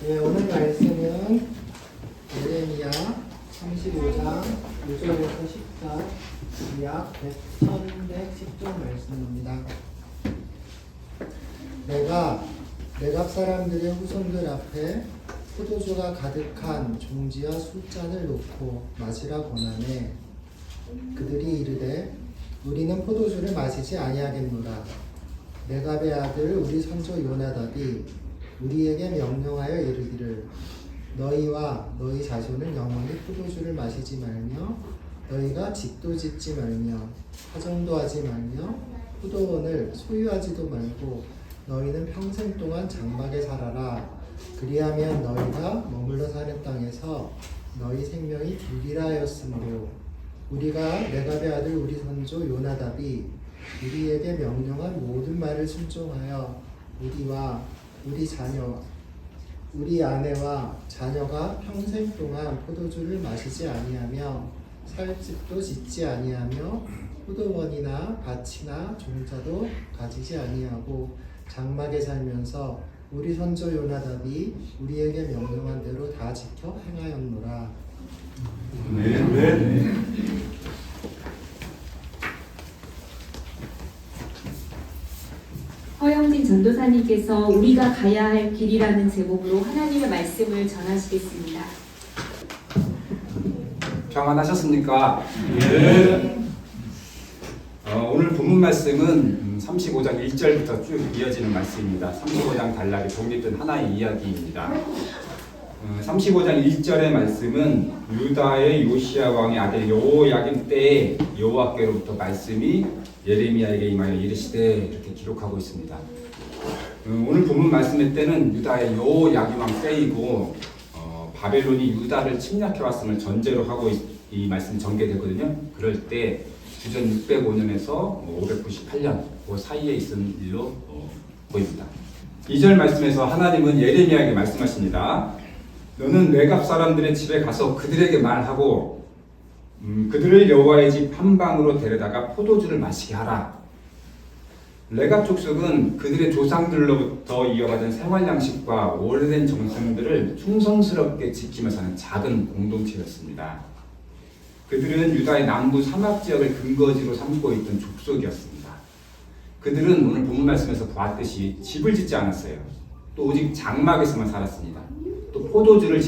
네, 오늘 말씀은 예레미야 35장 5절에서 10절 약 1110절 말씀입니다. 내가 내갑 사람들의 후손들 앞에 포도주가 가득한 종지와 술잔을 놓고 마시라 권하네. 그들이 이르되 우리는 포도주를 마시지 아니하겠노라. 레갑의 아들 우리 선조 요나답이 우리에게 명령하여 이르기를 너희와 너희 자손은 영원히 포도주를 마시지 말며 너희가 집도 짓지 말며 화정도 하지 말며 포도원을 소유하지도 말고 너희는 평생 동안 장막에 살아라. 그리하면 너희가 머물러 사는 땅에서 너희 생명이 길리라 하였으므로 우리가 레갑의 아들 우리 선조 요나답이 우리에게 명령한 모든 말을 순종하여 우리와 우리 자녀, 우리 아내와 자녀가 평생 동안 포도주를 마시지 아니하며 살 집도 짓지 아니하며 포도원이나 밭이나 종자도 가지지 아니하고 장막에 살면서 우리 선조 요나답이 우리에게 명령한 대로 다 지켜 행하였노라. 네. 허영진 전도사님께서 우리가 가야 할 길이라는 제목으로 하나님의 말씀을 전하시겠습니다. 평안하셨습니까? 네. 오늘 본문 말씀은 35장 1절부터 쭉 이어지는 말씀입니다. 35장 단락이 독립된 하나의 이야기입니다. 35장 1절의 말씀은 유다의 요시야 왕의 아들 여호야김 때에 여호와께로부터 말씀이 예레미야에게 임하여 이르시되 이렇게 기록하고 있습니다. 오늘 본문 말씀의 때는 유다의 여호야김 왕 때이고 바벨론이 유다를 침략해 왔음을 전제로 하고 이 말씀이 전개되거든요. 그럴 때 주전 605년에서 598년 그 사이에 있은 일로 보입니다. 2절 말씀에서 하나님은 예레미야에게 말씀하십니다. 너는 레갑 사람들의 집에 가서 그들에게 말하고 그들을 여호와의 집 한방으로 데려다가 포도주를 마시게 하라. 레갑 족속은 그들의 조상들로부터 이어받은 생활 양식과 오래된 정성들을 충성스럽게 지키며 사는 작은 공동체였습니다. 그들은 유다의 남부 사막 지역을 근거지로 삼고 있던 족속이었습니다. 그들은 오늘 본문 말씀에서 보았듯이 집을 짓지 않았어요. 또 오직 장막에서만 살았습니다. 또 포도주를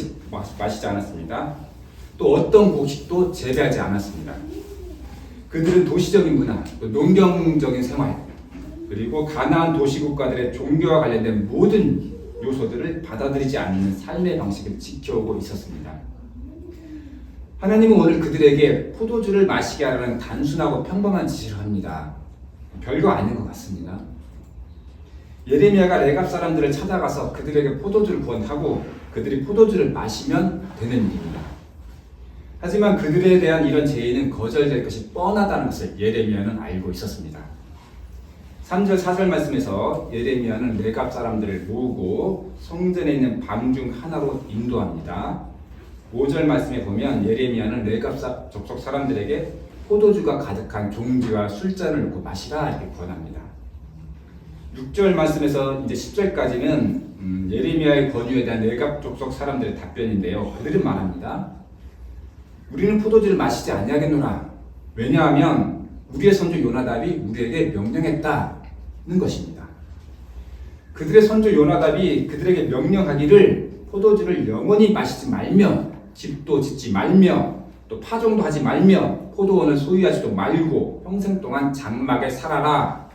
마시지 않았습니다. 또 어떤 곡식도 재배하지 않았습니다. 그들은 도시적인 문화, 또 농경적인 생활, 그리고 가나안 도시국가들의 종교와 관련된 모든 요소들을 받아들이지 않는 삶의 방식을 지켜오고 있었습니다. 하나님은 오늘 그들에게 포도주를 마시게 하라는 단순하고 평범한 지시를 합니다. 별거 아닌 것 같습니다. 예레미야가 레갑 사람들을 찾아가서 그들에게 포도주를 구원하고 그들이 포도주를 마시면 되는 일입니다. 하지만 그들에 대한 이런 제의는 거절될 것이 뻔하다는 것을 예레미야는 알고 있었습니다. 3절 4절 말씀에서 예레미야는 레갑 사람들을 모으고 성전에 있는 방 중 하나로 인도합니다. 5절 말씀에 보면 예레미야는 레갑 족속 사람들에게 포도주가 가득한 종지와 술잔을 놓고 마시라 이렇게 권합니다. 6절 말씀에서 이제 10절까지는 예레미야의 권유에 대한 레갑 족속 사람들의 답변인데요. 그들은 말합니다. 우리는 포도주를 마시지 아니하겠노라. 왜냐하면 우리의 선조 요나답이 우리에게 명령했다는 것입니다. 그들의 선조 요나답이 그들에게 명령하기를 포도주를 영원히 마시지 말며 집도 짓지 말며 또 파종도 하지 말며 포도원을 소유하지도 말고 평생 동안 장막에 살아라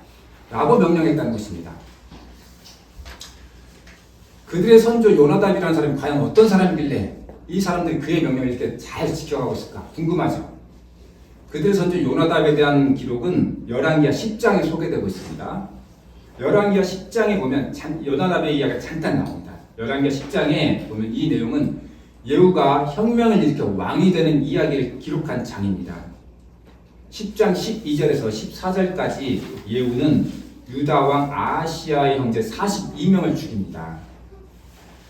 라고 명령했다는 것입니다. 그들의 선조 요나답이라는 사람이 과연 어떤 사람이길래 이 사람들이 그의 명령을 이렇게 잘 지켜가고 있을까 궁금하죠. 그들의 선조 요나답에 대한 기록은 열왕기하 10장에 소개되고 있습니다. 열왕기하 10장에 보면 요나답의 이야기가 잠깐 나옵니다. 열왕기하 10장에 보면 이 내용은 예후가 혁명을 일으켜 왕이 되는 이야기를 기록한 장입니다. 10장 12절에서 14절까지 예후는 유다 왕 아하시야의 형제 42명을 죽입니다.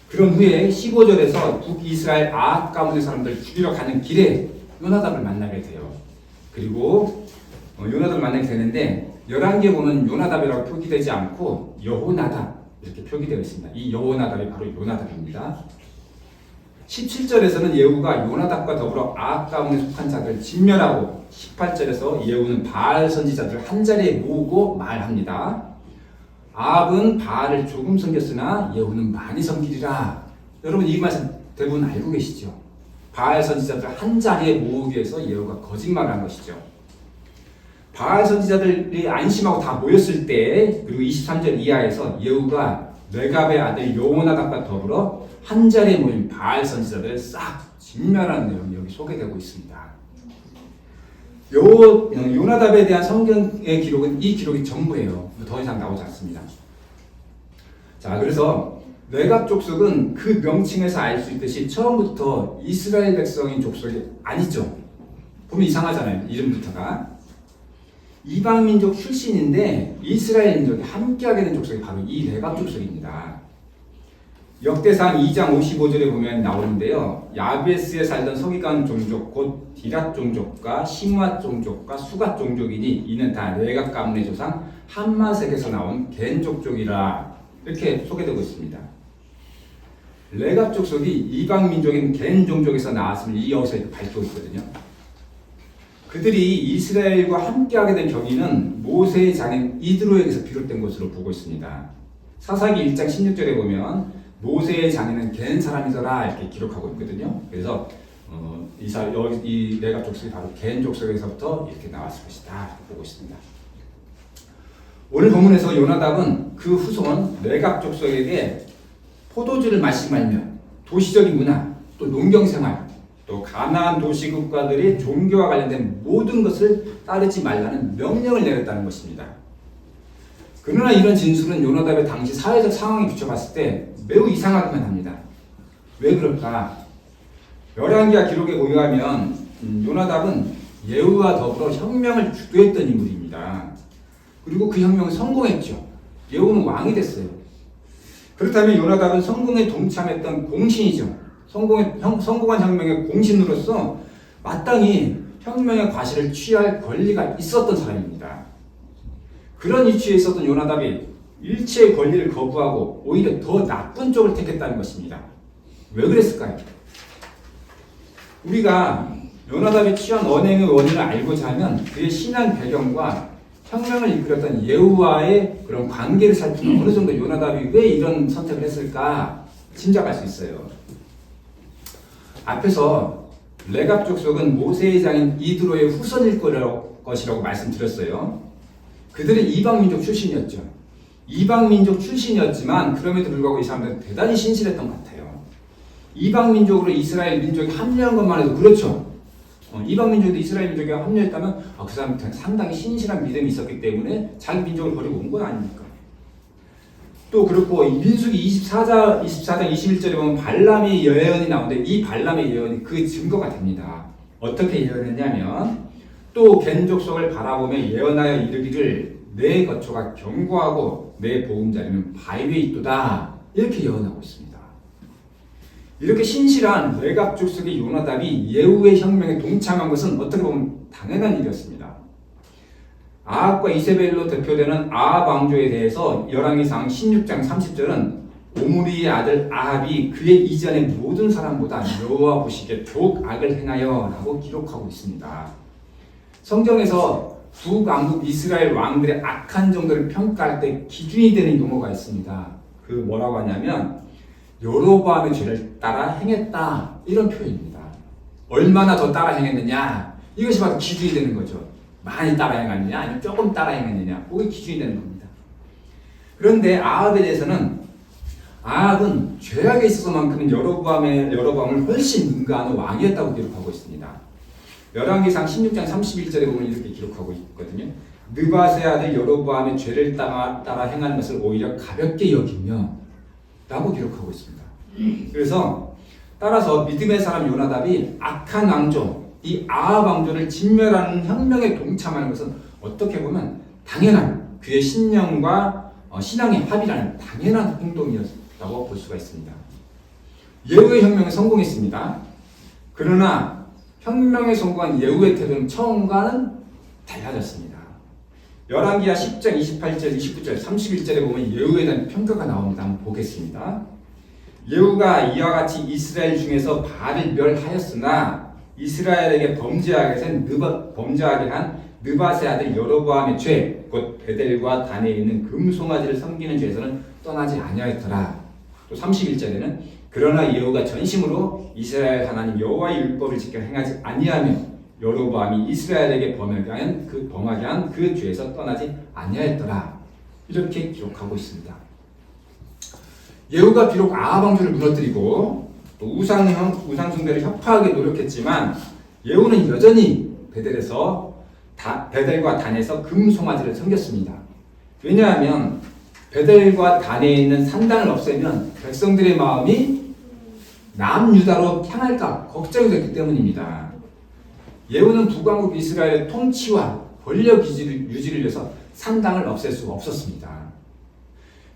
그런 후에 15절에서 북이스라엘 아합 가문의 사람들을 죽이러 가는 길에 요나답을 만나게 돼요. 그리고 요나답을 만나게 되는데 11개에 보면 요나답이라고 표기되지 않고 여호나답 이렇게 표기되어 있습니다. 이 여호나답이 바로 요나답입니다. 17절에서는 예후가 요나답과 더불어 아합 가문에 속한 자들을 진멸하고 18절에서 예후는 바알 선지자들을 한자리에 모으고 말합니다. 아합은 바알을 조금 섬겼으나 예후는 많이 섬기리라. 여러분 이 말씀 대부분 알고 계시죠? 바알 선지자들을 한자리에 모으기 위해서 예후가 거짓말을 한 것이죠. 바알 선지자들이 안심하고 다 모였을 때, 그리고 23절 이하에서 예후가 레갑의 아들 요나답과 더불어 한자리에 모인 바알 선지자들을 싹 진멸하는 내용이 여기 소개되고 있습니다. 요나답에 대한 성경의 기록은 이 기록이 전부예요. 더 이상 나오지 않습니다. 자, 그래서 레갑 족속은 그 명칭에서 알 수 있듯이 처음부터 이스라엘 백성인 족속이 아니죠. 보면 이상하잖아요. 이름부터가. 이방 민족 출신인데 이스라엘 민족이 함께하게 된 족속이 바로 이 레갑 족속입니다. 역대상 2장 55절에 보면 나오는데요. 야베스에 살던 서기관 종족 곧 디랏 종족과 시므앗 종족과 수갓 종족이니 이는 다 레갑 가문의 조상 함마색에서 나온 겐 족족이라 이렇게 소개되고 있습니다. 레갑 족속이 이방 민족인 겐 종족에서 나왔음을 이 여기서 밝히고 있거든요. 그들이 이스라엘과 함께하게 된 경위는 모세의 장인 이드로에게서 비롯된 것으로 보고 있습니다. 사사기 1장 16절에 보면 모세의 장인은 겐 사람이더라 이렇게 기록하고 있거든요. 그래서 이 레갑 족속이 바로 겐 족속에서부터 이렇게 나왔을 것이다 이렇게 보고 있습니다. 오늘 본문에서 요나답은 그 후손 레갑 족속에게 포도주를 마시지 말며 도시적인 문화, 또 농경생활, 또 가나안 도시 국가들이 종교와 관련된 모든 것을 따르지 말라는 명령을 내렸다는 것입니다. 그러나 이런 진술은 요나답의 당시 사회적 상황에 비춰봤을 때 매우 이상하기만 합니다. 왜 그럴까? 열왕기하 기록에 의하면 요나답은 예후와 더불어 혁명을 주도했던 인물입니다. 그리고 그 혁명은 성공했죠. 예후는 왕이 됐어요. 그렇다면 요나답은 성공에 동참했던 공신이죠. 성공한 혁명의 공신으로서 마땅히 혁명의 과실을 취할 권리가 있었던 사람입니다. 그런 위치에 있었던 요나답이 일체의 권리를 거부하고 오히려 더 나쁜 쪽을 택했다는 것입니다. 왜 그랬을까요? 우리가 요나답이 취한 언행의 원인을 알고자 하면 그의 신앙 배경과 혁명을 이끌었던 예후와의 그런 관계를 살피면 어느 정도 요나답이 왜 이런 선택을 했을까 짐작할 수 있어요. 앞에서 레갑 족속은 모세의 장인 이드로의 후손일 것이라고 말씀드렸어요. 그들은 이방 민족 출신이었죠. 이방 민족 출신이었지만 그럼에도 불구하고 이 사람들은 대단히 신실했던 것 같아요. 이방 민족으로 이스라엘 민족이 합류한 것만 해도 그렇죠. 이방 민족도 이스라엘 민족에 합류했다면 그 사람은 상당히 신실한 믿음이 있었기 때문에 자기 민족을 버리고 온 건 아닙니까? 또 그렇고 민수기 24장 21절에 보면 발람의 예언이 나오는데 이 발람의 예언이 그 증거가 됩니다. 어떻게 예언했냐면 또 겐 족속을 바라보며 예언하여 이르기를 내 거처가 견고하고 내 보금자리는 바위 위에 있도다 이렇게 예언하고 있습니다. 이렇게 신실한 레갑 족속의 요나답이 예후의 혁명에 동참한 것은 어떻게 보면 당연한 일이었습니다. 아합과 이세벨로 대표되는 아합 왕조에 대해서 열왕기상 16장 30절은 오므리의 아들 아합이 그의 이전의 모든 사람보다 여호와 보시기에 더욱 악을 행하여 라고 기록하고 있습니다. 성경에서 북왕국 이스라엘 왕들의 악한 정도를 평가할 때 기준이 되는 용어가 있습니다. 그 뭐라고 하냐면 여로보암의 죄를 따라 행했다 이런 표현입니다. 얼마나 더 따라 행했느냐 이것이 바로 기준이 되는 거죠. 많이 따라 행했느냐 아니면 조금 따라 행했느냐 그게 기준이 되는 겁니다. 그런데 아합에 대해서는 아합은 죄악에 있어서만큼은 여로보암을 훨씬 능가하는 왕이었다고 기록하고 있습니다. 열왕기상 16장 31절에 보면 이렇게 기록하고 있거든요. 느밧의 아들 여로보암의 죄를 따라 행하는 것을 오히려 가볍게 여기며 라고 기록하고 있습니다. 그래서 따라서 믿음의 사람 요나답이 악한 왕조, 이 아합 왕조를 진멸하는 혁명에 동참하는 것은 어떻게 보면 당연한 그의 신념과 신앙의 합이라는 당연한 행동이었다고 볼 수가 있습니다. 예후의 혁명은 성공했습니다. 그러나 혁명에 성공한 예후의 태도는 처음과는 달라졌습니다. 열왕기하 10장 28절, 29절, 31절에 보면 예후에 대한 평가가 나옵니다. 한번 보겠습니다. 예후가 이와 같이 이스라엘 중에서 바알을 멸하였으나 이스라엘에게 범죄하게 한 느밧의 아들 여로보암의 죄, 곧 베델과 단에 있는 금송아지를 섬기는 죄에서는 떠나지 아니하였더라. 또 31절에는 그러나 예후가 전심으로 이스라엘 하나님 여호와의 율법을 지켜 행하지 아니하며 여로보암이 이스라엘에게 범하게 한 그 죄에서 떠나지 아니하였더라. 이렇게 기록하고 있습니다. 예후가 비록 아합 왕조를 무너뜨리고 또 우상 숭배를 협파하게 노력했지만 예후는 여전히 베델과 단에서 금송아지를 섬겼습니다. 왜냐하면 베델과 단에 있는 산당을 없애면 백성들의 마음이 남유다로 향할까 걱정이 됐기 때문입니다. 예후는 북왕국 이스라엘의 통치와 권력 유지를 위해서 산당을 없앨 수가 없었습니다.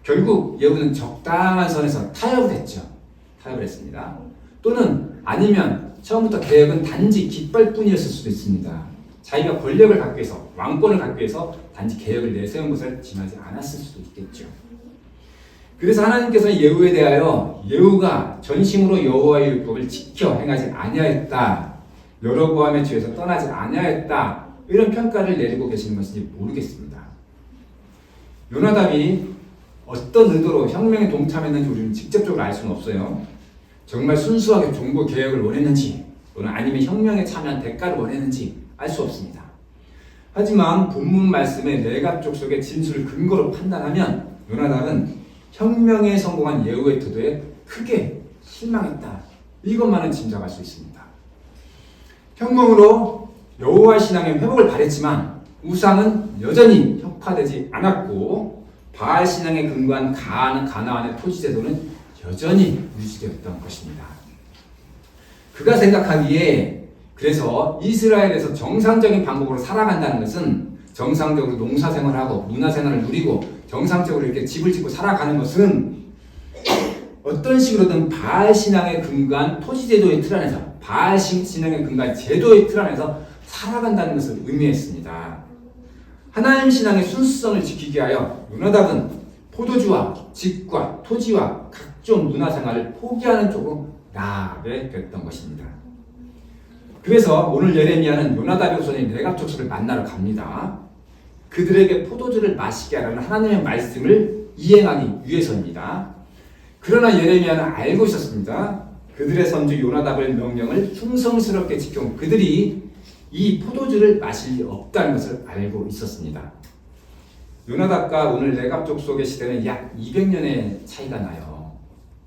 결국 예후는 적당한 선에서 타협을 했습니다. 또는 아니면 처음부터 계획은 단지 깃발뿐이었을 수도 있습니다. 자기가 권력을 갖기 위해서, 왕권을 갖기 위해서 단지 계획을 내세운 것을 지나지 않았을 수도 있겠죠. 그래서 하나님께서는 예후에 대하여 예후가 전심으로 여호와의 율법을 지켜 행하지 아니하였다, 여로보암의 죄에서 떠나지 아니하였다, 이런 평가를 내리고 계시는 것인지 모르겠습니다. 요나답이 어떤 의도로 혁명에 동참했는지 우리는 직접적으로 알 수는 없어요. 정말 순수하게 종교 개혁을 원했는지 또는 아니면 혁명에 참여한 대가를 원했는지 알 수 없습니다. 하지만 본문 말씀의 내갑 족속의 진술을 근거로 판단하면 요나답은 혁명에 성공한 예후의 태도에 크게 실망했다, 이것만은 짐작할 수 있습니다. 혁명으로 여호와 신앙의 회복을 바랬지만 우상은 여전히 혁파되지 않았고 바알 신앙에 근거한 가나안의 토지 제도는 여전히 유지되었던 것입니다. 그가 생각하기에 그래서 이스라엘에서 정상적인 방법으로 살아간다는 것은, 정상적으로 농사생활하고 문화생활을 누리고 정상적으로 이렇게 집을 짓고 살아가는 것은 어떤 식으로든 바알 신앙에 근거한 토지 제도의 틀 안에서, 바알 신앙에 근거한 제도의 틀 안에서 살아간다는 것을 의미했습니다. 하나님 신앙의 순수성을 지키기 위하여 요나답은 포도주와 집과 토지와 각종 문화생활을 포기하는 쪽으로 나아가게 됐던 것입니다. 그래서 오늘 예레미야는 요나답의 후손인 내갑 족속을 만나러 갑니다. 그들에게 포도주를 마시게 하라는 하나님의 말씀을 이행하기 위해서입니다. 그러나 예레미야는 알고 있었습니다. 그들의 선주 요나답의 명령을 충성스럽게 지켜온 그들이 이 포도주를 마실 리 없다는 것을 알고 있었습니다. 요나답과 오늘 내갑 족속의 시대는 약 200년의 차이가 나요.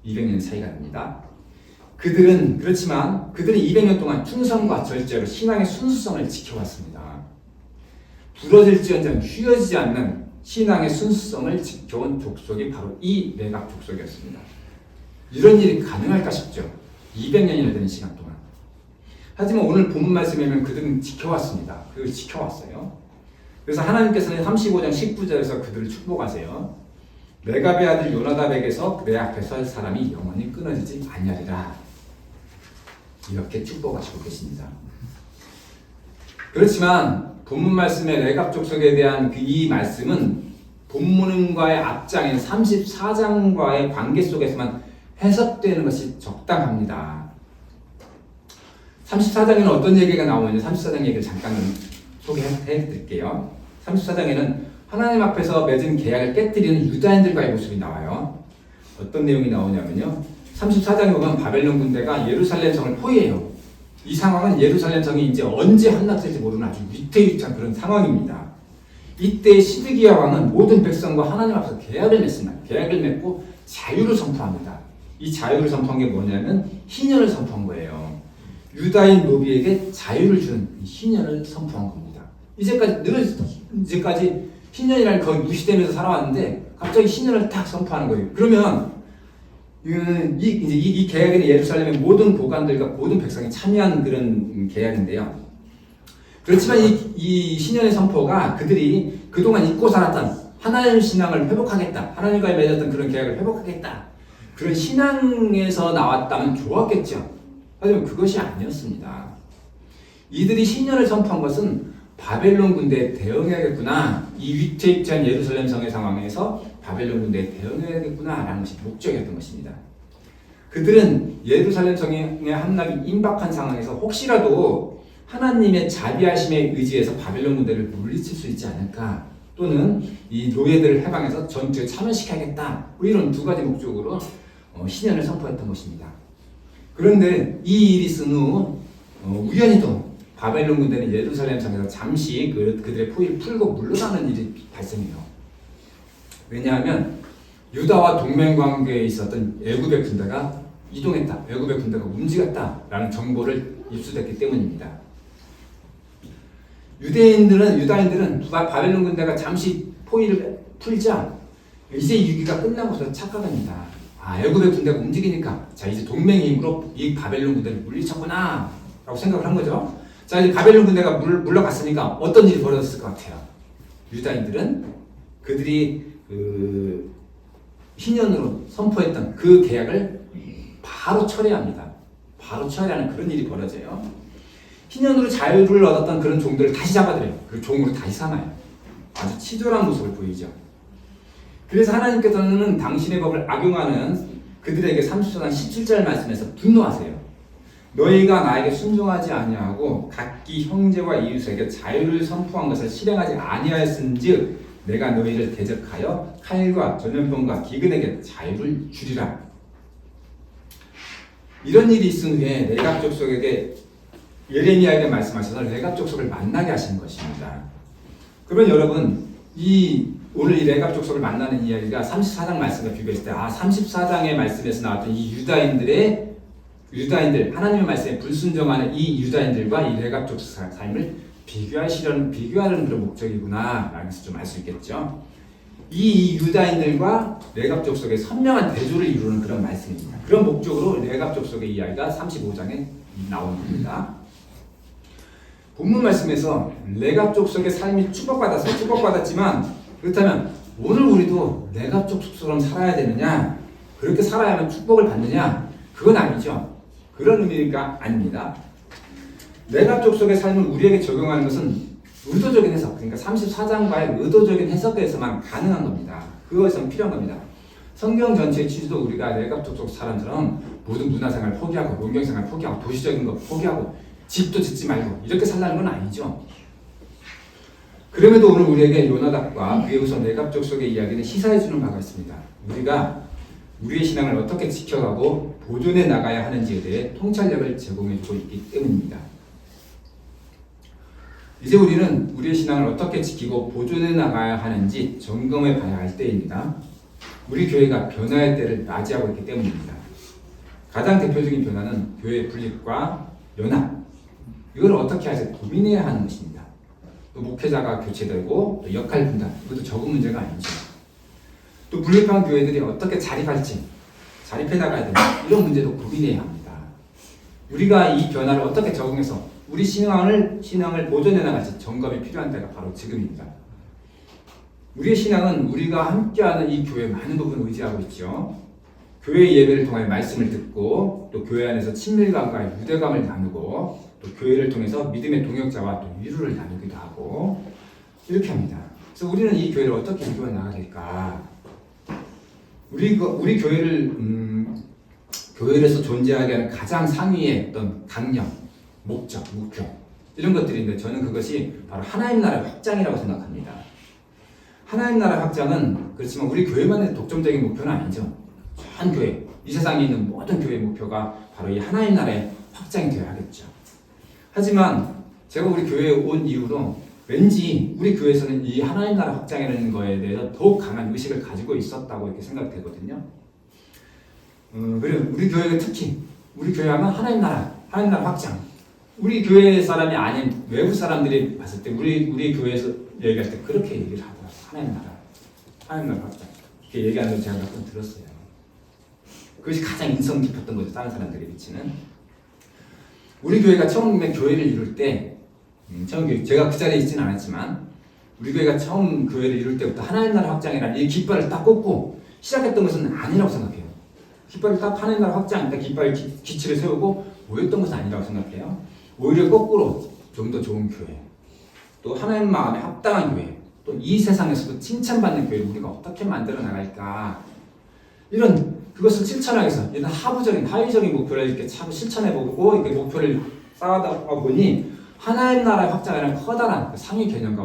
200년 차이가 납니다. 그들은 200년 동안 충성과 절제로 신앙의 순수성을 지켜왔습니다. 부러질지언정 휘어지지 않는 신앙의 순수성을 지켜온 족속이 바로 이 내갑 족속이었습니다. 이런 일이 가능할까 싶죠. 200년이나 되는 시간 동안. 하지만 오늘 본문 말씀에 보면 그들은 지켜왔습니다. 그걸 지켜왔어요. 그래서 하나님께서는 35장 19절에서 그들을 축복하세요. 레갑의 아들 요나답에게서 내 앞에 설 사람이 영원히 끊어지지 아니하리라, 이렇게 축복하시고 계십니다. 그렇지만 본문 말씀의 레갑 족속에 대한 이 말씀은 본문과의 앞장인 34장과의 관계 속에서만 해석되는 것이 적당합니다. 34장에는 어떤 얘기가 나오는지 34장 얘기를 잠깐 소개해 드릴게요. 34장에는 하나님 앞에서 맺은 계약을 깨뜨리는 유다인들과의 모습이 나와요. 어떤 내용이 나오냐면요, 34장에 보면 바벨론 군대가 예루살렘 성을 포위해요. 이 상황은 예루살렘 성이 이제 언제 함락될지 모르는 아주 위태위태한 그런 상황입니다. 이때 시드기야 왕은 모든 백성과 하나님 앞에서 계약을 맺습니다. 계약을 맺고 자유를 선포합니다. 이 자유를 선포한 게 뭐냐면 희년을 선포한 거예요. 유다인 노비에게 자유를 주는 희년을 선포한 겁니다. 이제까지 희년이라는 거의 무시되면서 살아왔는데 갑자기 희년을 딱 선포하는 거예요. 그러면 이 계약에는 예루살렘의 모든 고관들과 모든 백성이 참여한 그런 계약인데요. 그렇지만 이 신년의 선포가 그들이 그동안 잊고 살았던 하나님 신앙을 회복하겠다, 하나님과 맺었던 그런 계약을 회복하겠다, 그런 신앙에서 나왔다면 좋았겠죠. 하지만 그것이 아니었습니다. 이들이 신년을 선포한 것은 바벨론 군대에 대응해야겠구나. 이 위태위태한 예루살렘 성의 상황에서 바벨론 군대에 대응해야겠구나 라는 것이 목적이었던 것입니다. 그들은 예루살렘 성의 함락이 임박한 상황에서 혹시라도 하나님의 자비하심에 의지해서 바벨론 군대를 물리칠 수 있지 않을까, 또는 이 노예들을 해방해서 전투에 참여시켜야겠다, 뭐 이런 두 가지 목적으로 신년을 선포했던 것입니다. 그런데 이 일이 있은 후 우연히도 바벨론 군대는 예루살렘 성에서 잠시 그들의 포위를 풀고 물러나는 일이 발생해요. 왜냐하면 유다와 동맹관계에 있었던 애굽의 군대가 이동했다, 애굽의 군대가 움직였다라는 정보를 입수됐기 때문입니다. 유다인들은 바벨론 군대가 잠시 포위를 풀자 이제 이 위기가 끝나고서 착각합니다. 아, 애굽의 군대가 움직이니까 자 이제 동맹의 힘으로 이 바벨론 군대를 물리쳤구나 라고 생각을 한 거죠. 자, 이제 바벨론 군대가 물러갔으니까 어떤 일이 벌어졌을 것 같아요. 유다인들은 그들이 희년으로 선포했던 그 계약을 바로 철회합니다. 바로 철회하는 그런 일이 벌어져요. 희년으로 자유를 얻었던 그런 종들을 다시 잡아들여요. 그 종으로 다시 삼아요. 아주 치졸한 모습을 보이죠. 그래서 하나님께서는 당신의 법을 악용하는 그들에게 34장 17절 말씀에서 분노하세요. 너희가 나에게 순종하지 아니하고 각기 형제와 이웃에게 자유를 선포한 것을 실행하지 아니하였은즉 내가 너희를 대적하여 칼과 전염병과 기근에게 자유를 주리라. 이런 일이 있은 후에 레갑 족속에게 예레미야에게 말씀하셔서 레갑 족속을 만나게 하시는 것입니다. 그러면 여러분 오늘 이 레갑 족속을 만나는 이야기가 34장 말씀과 비교했을 때 34장의 말씀에서 나왔던 이 유다인들 하나님의 말씀에 불순종하는 이 유다인들과 이 레갑 족속 삶을 비교하는 그런 목적이구나 라는 것을 좀 알 수 있겠죠. 이 유다인들과 레갑 족속의 선명한 대조를 이루는 그런 말씀입니다. 그런 목적으로 레갑 족속의 이야기가 35장에 나오는 겁니다. 본문 말씀에서 레갑 족속의 삶이 축복받았지만 그렇다면 오늘 우리도 레갑 족속처럼 살아야 되느냐, 그렇게 살아야만 축복을 받느냐, 그건 아니죠. 그런 의미가 아닙니다. 레갑 족속의 삶을 우리에게 적용하는 것은 의도적인 해석, 그러니까 34장과의 의도적인 해석에서만 가능한 겁니다. 그것은 필요한 겁니다. 성경 전체의 취지도 우리가 레갑 족속 사람처럼 모든 문화생활 포기하고 농경생활 포기하고 도시적인 거 포기하고 집도 짓지 말고 이렇게 살라는 건 아니죠. 그럼에도 오늘 우리에게 요나답과 그의 후손 레갑 족속의 이야기는 시사해 주는 바가 있습니다. 우리가 우리의 신앙을 어떻게 지켜가고 보존해 나가야 하는지에 대해 통찰력을 제공해 주고 있기 때문입니다. 이제 우리는 우리의 신앙을 어떻게 지키고 보존해 나가야 하는지 점검해 봐야 할 때입니다. 우리 교회가 변화의 때를 맞이하고 있기 때문입니다. 가장 대표적인 변화는 교회 분립과 연합, 이걸 어떻게 하지 고민해야 하는 것입니다. 또 목회자가 교체되고 또 역할 분담, 이것도 적은 문제가 아니죠. 또 분립한 교회들이 어떻게 자립해 나가야 되나, 이런 문제도 고민해야 합니다. 우리가 이 변화를 어떻게 적응해서 우리 신앙을 보존해 나갈지 점검이 필요한 때가 바로 지금입니다. 우리의 신앙은 우리가 함께하는 이 교회의 많은 부분을 의지하고 있죠. 교회 예배를 통해 말씀을 듣고 또 교회 안에서 친밀감과 유대감을 나누고 또 교회를 통해서 믿음의 동역자와 또 위로를 나누기도 하고 이렇게 합니다. 그래서 우리는 이 교회를 어떻게 이루어 나가야 될까? 우리 교회에서 존재하게 하는 가장 상위의 어떤 강령, 목적, 목표 이런 것들인데 저는 그것이 바로 하나님 나라의 확장이라고 생각합니다. 하나님 나라의 확장은 그렇지만 우리 교회만의 독점적인 목표는 아니죠. 전 교회, 이 세상에 있는 모든 교회의 목표가 바로 이 하나님 나라의 확장이 되어야 하겠죠. 하지만 제가 우리 교회에 온 이후로 왠지 우리 교회에서는 이 하나님 나라 확장이라는 거에 대해서 더욱 강한 의식을 가지고 있었다고 이렇게 생각되거든요. 그리고 우리 교회는 특히 우리 교회 하면 하나님 나라 확장. 우리 교회 사람이 아닌 외부 사람들이 봤을 때 우리 교회에서 얘기할 때 그렇게 얘기를 하더라고요. 하나님 나라 확장. 이렇게 얘기하는 걸 제가 몇 번 들었어요. 그것이 가장 인상 깊었던 거죠. 다른 사람들이 비치는. 우리 교회가 처음에 교회를 이룰 때 제가 그 자리에 있지는 않았지만 우리 교회가 처음 교회를 이룰 때부터 하나님 나라 확장이라는 이 깃발을 딱 꽂고 시작했던 것은 아니라고 생각해요. 깃발을 딱 하나님 나라 확장, 깃발 기치를 세우고 모였던 것은 아니라고 생각해요. 오히려 거꾸로 좀 더 좋은 교회, 또 하나님 마음에 합당한 교회, 또 이 세상에서도 칭찬받는 교회를 우리가 어떻게 만들어 나갈까? 이런 그것을 실천하기 위해서 이런 하위적인 목표를 이렇게 참 실천해보고 이렇게 목표를 쌓아다 보니 하나님 나라의 확장이라는 커다란 그 상위 개념과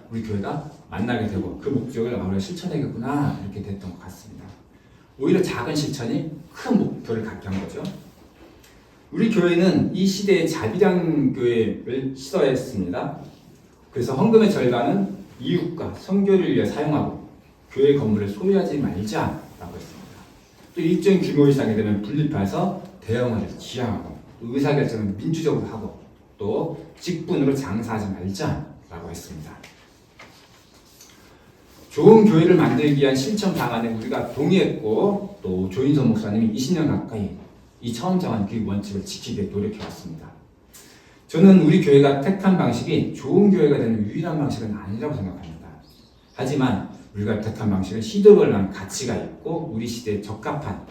우리 교회가 만나게 되고 그 목적을 우리가 실천해야겠구나 이렇게 됐던 것 같습니다. 오히려 작은 실천이 큰 목표를 갖게 한 거죠. 우리 교회는 이 시대의 자비량 교회를 시도했습니다. 그래서 헌금의 절반은 이웃과 선교를 위해 사용하고 교회 건물을 소유하지 말자라고 했습니다. 또 일정 규모 이상이 되면 분립해서 대형화를 지향하고 또 의사결정은 민주적으로 하고 또 직분으로 장사하지 말자라고 했습니다. 좋은 교회를 만들기 위한 실천 방안에 우리가 동의했고 또 조인선 목사님이 20년 가까이 이 처음 정한 그 원칙을 지키기 위해 노력해왔습니다. 저는 우리 교회가 택한 방식이 좋은 교회가 되는 유일한 방식은 아니라고 생각합니다. 하지만 우리가 택한 방식은 시대별로 가치가 있고 우리 시대에 적합한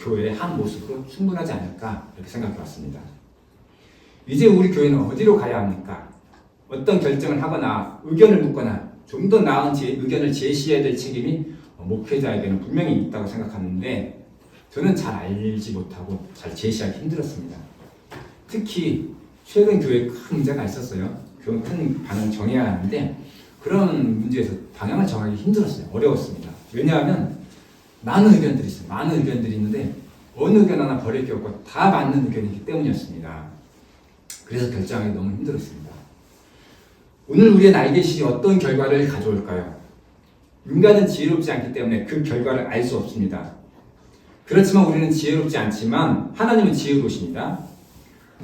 교회의 한 모습으로 충분하지 않을까 이렇게 생각해왔습니다. 이제 우리 교회는 어디로 가야 합니까? 어떤 결정을 하거나 의견을 묻거나 좀 더 나은 의견을 제시해야 될 책임이 목회자에게는 분명히 있다고 생각하는데 저는 잘 알지 못하고 잘 제시하기 힘들었습니다. 특히 최근 교회에 큰 문제가 있었어요. 큰 방향을 정해야 하는데 그런 문제에서 방향을 정하기 힘들었어요. 어려웠습니다. 왜냐하면 많은 의견들이 있어요. 많은 의견들이 있는데 어느 의견 하나 버릴 게 없고 다 맞는 의견이기 때문이었습니다. 그래서 결정하기 너무 힘들었습니다. 오늘 우리의 날개실이 어떤 결과를 가져올까요? 인간은 지혜롭지 않기 때문에 그 결과를 알 수 없습니다. 그렇지만 우리는 지혜롭지 않지만 하나님은 지혜로우십니다.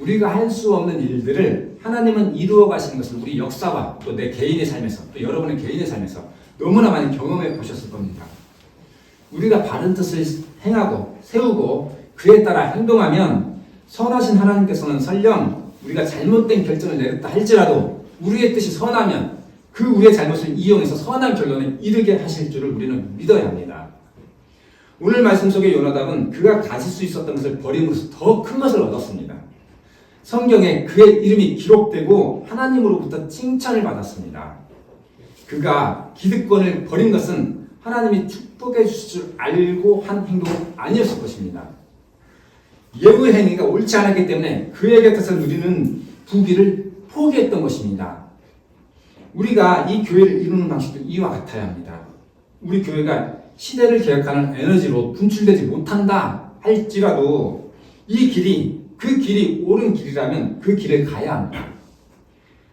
우리가 할 수 없는 일들을 하나님은 이루어 가시는 것을 우리 역사와 또 내 개인의 삶에서 또 여러분의 개인의 삶에서 너무나 많이 경험해 보셨을 겁니다. 우리가 바른 뜻을 행하고 세우고 그에 따라 행동하면 선하신 하나님께서는 설령 우리가 잘못된 결정을 내렸다 할지라도 우리의 뜻이 선하면 그 우리의 잘못을 이용해서 선한 결론에 이르게 하실 줄을 우리는 믿어야 합니다. 오늘 말씀 속의 요나답은 그가 가질 수 있었던 것을 버림으로써 더 큰 것을 얻었습니다. 성경에 그의 이름이 기록되고 하나님으로부터 칭찬을 받았습니다. 그가 기득권을 버린 것은 하나님이 축복해 주실 줄 알고 한 행동은 아니었을 것입니다. 예후의 행위가 옳지 않았기 때문에 그의 곁에서 누리는 부귀를 포기했던 것입니다. 우리가 이 교회를 이루는 방식도 이와 같아야 합니다. 우리 교회가 시대를 개혁하는 에너지로 분출되지 못한다 할지라도 이 길이 그 길이 옳은 길이라면 그 길을 가야 합니다.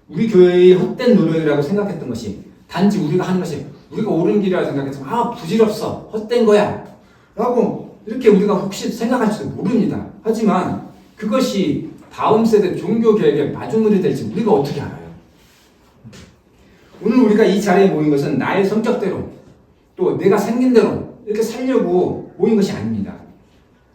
우리 교회의 헛된 노력이라고 생각했던 것이 단지 우리가 하는 것이 우리가 옳은 길이라고 생각했지만 부질없어 헛된 거야 라고 이렇게 우리가 혹시 생각할지도 모릅니다. 하지만 그것이 다음 세대 종교개혁의 마중물이 될지 우리가 어떻게 알아요? 오늘 우리가 이 자리에 모인 것은 나의 성격대로 또 내가 생긴 대로 이렇게 살려고 모인 것이 아닙니다.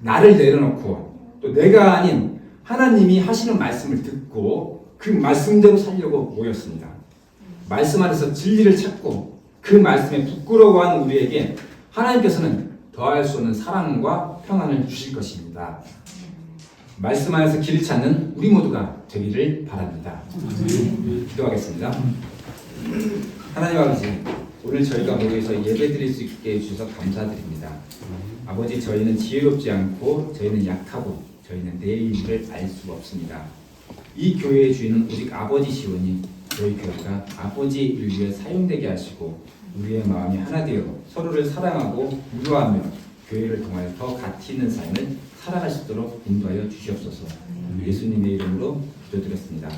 나를 내려놓고 또 내가 아닌 하나님이 하시는 말씀을 듣고 그 말씀대로 살려고 모였습니다. 말씀 안에서 진리를 찾고 그 말씀에 부끄러워하는 우리에게 하나님께서는 더할 수 없는 사랑과 평안을 주실 것입니다. 말씀 안에서 길을 찾는 우리 모두가 되기를 바랍니다. 기도하겠습니다. 하나님 아버지, 오늘 저희가 모여서 예배드릴 수 있게 해주셔서 감사드립니다. 아버지, 저희는 지혜롭지 않고 저희는 약하고 저희는 내일을 알 수 없습니다. 이 교회의 주인은 오직 아버지시오니 저희 교회가 아버지 일을 위해 사용되게 하시고 우리의 마음이 하나 되어 서로를 사랑하고 위로하며 교회를 통하여 더 가치 있는 삶을 살아갈 수 있도록 인도하여 주시옵소서. 예수님의 이름으로 기도드렸습니다.